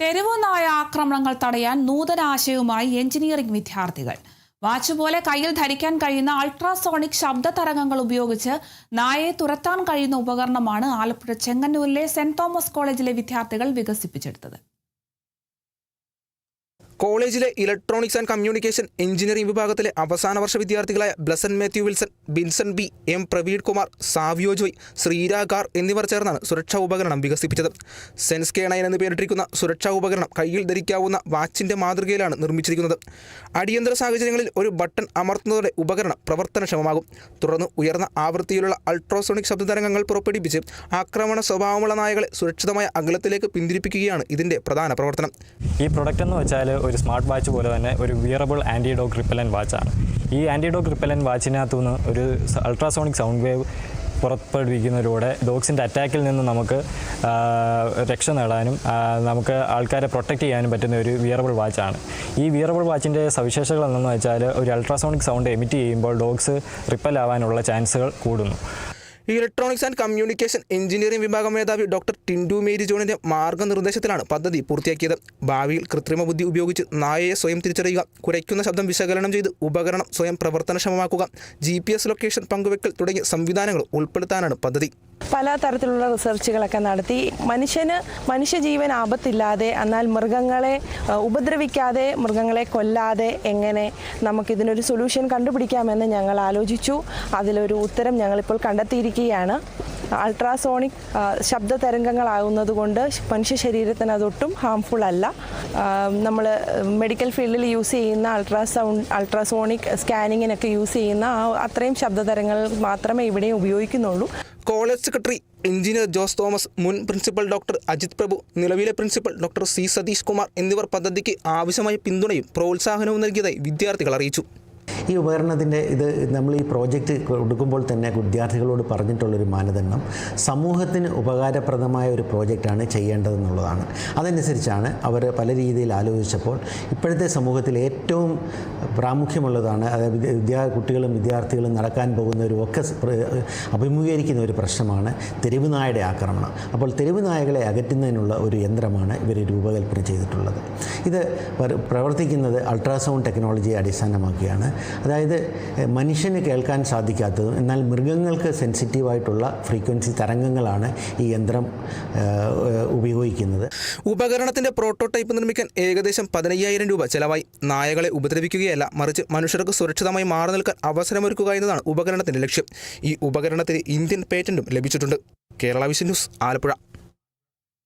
തെരുവുനായ ആക്രമണങ്ങൾ തടയാൻ നൂതന ആശയവുമായി എഞ്ചിനീയറിംഗ് വിദ്യാർത്ഥികൾ. വാച്ച് പോലെ കയ്യിൽ ധരിക്കാൻ കഴിയുന്ന അൾട്രാസോണിക് ശബ്ദ തരംഗങ്ങൾ ഉപയോഗിച്ച് നായയെ തുരത്താൻ കഴിയുന്ന ഉപകരണമാണ് ആലപ്പുഴ ചെങ്ങന്നൂരിലെ സെന്റ് തോമസ് കോളേജിലെ വിദ്യാർത്ഥികൾ വികസിപ്പിച്ചെടുത്തത്. കോളേജിലെ ഇലക്ട്രോണിക്സ് ആൻഡ് കമ്മ്യൂണിക്കേഷൻ എഞ്ചിനീയറിംഗ് വിഭാഗത്തിലെ അവസാന വർഷ വിദ്യാർത്ഥികളായ ബ്ലസൻ മാത്യു വിൽസൺ, ബിൻസൺ ബി, എം പ്രവീൺ കുമാർ, സാവിയോ ജോയ്, ശ്രീരാഗാർ എന്നിവർ ചേർന്നാണ് സുരക്ഷാ ഉപകരണം വികസിപ്പിച്ചത്. സെൻസ് K9 എന്ന് പേരിട്ടിരിക്കുന്ന സുരക്ഷാ ഉപകരണം കയ്യിൽ ധരിക്കാവുന്ന വാച്ചിന്റെ മാതൃകയിലാണ് നിർമ്മിച്ചിരിക്കുന്നത്. അടിയന്തര സാഹചര്യങ്ങളിൽ ഒരു ബട്ടൺ അമർത്തുന്നതോടെ ഉപകരണം പ്രവർത്തനക്ഷമമാകും. തുടർന്ന് ഉയർന്ന ആവൃത്തിയിലുള്ള അൾട്രാസോണിക് ശബ്ദതരംഗങ്ങൾ പുറപ്പെടുവിച്ച് ആക്രമണ സ്വഭാവമുള്ള നായകളെ സുരക്ഷിതമായ അകലത്തിലേക്ക് പിന്തിരിപ്പിക്കുകയാണ് ഇതിന്റെ പ്രധാന പ്രവർത്തനം. ഈ പ്രൊഡക്റ്റ് എന്ന് വെച്ചാൽ ഒരു സ്മാർട്ട് വാച്ച് പോലെ തന്നെ ഒരു വിയറബിൾ ആൻറ്റി ഡോഗ് റിപ്പലൻ്റ് വാച്ചാണ്. ഈ ആൻറ്റി ഡോഗ് റിപ്പലൻ്റ് വാച്ചിനകത്തു നിന്ന് ഒരു അൾട്രാസോണിക് സൗണ്ട് വേവ് പുറപ്പെടുവിക്കുന്നതിലൂടെ ഡോഗ്സിൻ്റെ അറ്റാക്കിൽ നിന്ന് നമുക്ക് രക്ഷ നേടാനും നമുക്ക് ആൾക്കാരെ പ്രൊട്ടക്റ്റ് ചെയ്യാനും പറ്റുന്ന ഒരു വിയറബിൾ വാച്ചാണ്. ഈ വിയറബിൾ വാച്ചിൻ്റെ സവിശേഷതകൾ എന്തെന്ന് വെച്ചാൽ ഒരു അൾട്രാസോണിക് സൗണ്ട് എമിറ്റ് ചെയ്യുമ്പോൾ ഡോഗ്സ് റിപ്പൽ ആവാനുള്ള ചാൻസുകൾ കൂടുന്നു. ഇലക്ട്രോണിക്സ് ആൻഡ് കമ്മ്യൂണിക്കേഷൻ എഞ്ചിനീയറിംഗ് വിഭാഗം മേധാവി ഡോക്ടർ ടിൻഡു മേരി ജോണിന്റെ മാർഗ്ഗനിർദ്ദേശത്തിലാണ് പദ്ധതി പൂർത്തിയാക്കിയത്. ഭാവിയിൽ കൃത്രിമ ബുദ്ധി ഉപയോഗിച്ച് നായയെ സ്വയം തിരിച്ചറിയുക, കുരയ്ക്കുന്ന ശബ്ദം വിശകലനം ചെയ്ത് ഉപകരണം സ്വയം പ്രവർത്തനക്ഷമമാക്കുക, GPS ലൊക്കേഷൻ പങ്കുവെക്കൽ തുടങ്ങിയ സംവിധാനങ്ങൾ ഉൾപ്പെടുത്താനാണ് പദ്ധതി. പല തരത്തിലുള്ള റിസർച്ചുകളൊക്കെ നടത്തി മനുഷ്യജീവൻ ആപത്തില്ലാതെ, എന്നാൽ മൃഗങ്ങളെ ഉപദ്രവിക്കാതെ, മൃഗങ്ങളെ കൊല്ലാതെ എങ്ങനെ നമുക്കിതിനൊരു സൊല്യൂഷൻ കണ്ടുപിടിക്കാമെന്ന് ഞങ്ങൾ ആലോചിച്ചു. അതിലൊരു ഉത്തരം ഞങ്ങളിപ്പോൾ കണ്ടെത്തിയിരിക്കുകയാണ്. അൾട്രാസോണിക് ശബ്ദ തരംഗങ്ങളാകുന്നത് കൊണ്ട് മനുഷ്യ ശരീരത്തിന് അതൊട്ടും ഹാംഫുൾ അല്ല. നമ്മൾ മെഡിക്കൽ ഫീൽഡിൽ യൂസ് ചെയ്യുന്ന അൾട്രാസോണിക് സ്കാനിങ്ങിനൊക്കെ യൂസ് ചെയ്യുന്ന അത്രയും ശബ്ദ തരംഗങ്ങൾ മാത്രമേ ഇവിടെ ഉപയോഗിക്കുന്നുള്ളൂ. College secretary engineer Jose Thomas, മുൻ പ്രിൻസിപ്പൽ ഡോക്ടർ അജിത് പ്രഭു, നിലവിലെ principal doctor C Satheesh Kumar എന്നിവർ പദ്ധതിക്ക് ആവശ്യമായ പിന്തുണയും പ്രോത്സാഹനവും നൽകിയതായി വിദ്യാർത്ഥികൾ അറിയിച്ചു. ഈ ഉപകരണത്തിൻ്റെ നമ്മൾ ഈ പ്രോജക്റ്റ് കൊടുക്കുമ്പോൾ തന്നെ വിദ്യാർത്ഥികളോട് പറഞ്ഞിട്ടുള്ളൊരു മാനദണ്ഡം സമൂഹത്തിന് ഉപകാരപ്രദമായ ഒരു പ്രോജക്റ്റാണ് ചെയ്യേണ്ടതെന്നുള്ളതാണ്. അതനുസരിച്ചാണ് അവർ പല രീതിയിൽ ആലോചിച്ചപ്പോൾ ഇപ്പോഴത്തെ സമൂഹത്തിൽ ഏറ്റവും പ്രാമുഖ്യമുള്ളതാണ്, അതായത് കുട്ടികളും വിദ്യാർത്ഥികളും നടക്കാൻ പോകുന്നവരും ഒക്കെ അഭിമുഖീകരിക്കുന്ന ഒരു പ്രശ്നമാണ് തെരുവുനായയുടെ ആക്രമണം. അപ്പോൾ തെരുവുനായകളെ അകറ്റുന്നതിനുള്ള ഒരു യന്ത്രമാണ് ഇവർ രൂപകൽപ്പന ചെയ്തിട്ടുള്ളത്. ഇത് പ്രവർത്തിക്കുന്നത് അൾട്രാസൗണ്ട് ടെക്നോളജിയെ അടിസ്ഥാനമാക്കിയാണ്. അതായത് മനുഷ്യന് കേൾക്കാൻ സാധിക്കാത്തതും എന്നാൽ മൃഗങ്ങൾക്ക് സെൻസിറ്റീവായിട്ടുള്ള ഫ്രീക്വൻസി തരംഗങ്ങളാണ് ഈ യന്ത്രം ഉപയോഗിക്കുന്നത്. ഉപകരണത്തിന്റെ പ്രോട്ടോടൈപ്പ് നിർമ്മിക്കാൻ ഏകദേശം 15,000 രൂപ ചെലവായി. നായകളെ ഉപദ്രവിക്കുകയല്ല, മറിച്ച് മനുഷ്യർക്ക് സുരക്ഷിതമായി മാറി നിൽക്കാൻ അവസരമൊരുക്കുക എന്നതാണ് ഉപകരണത്തിന്റെ ലക്ഷ്യം. ഈ ഉപകരണത്തിന് ഇന്ത്യൻ പേറ്റന്റും ലഭിച്ചിട്ടുണ്ട്. Kerala vision news, Alappuzha.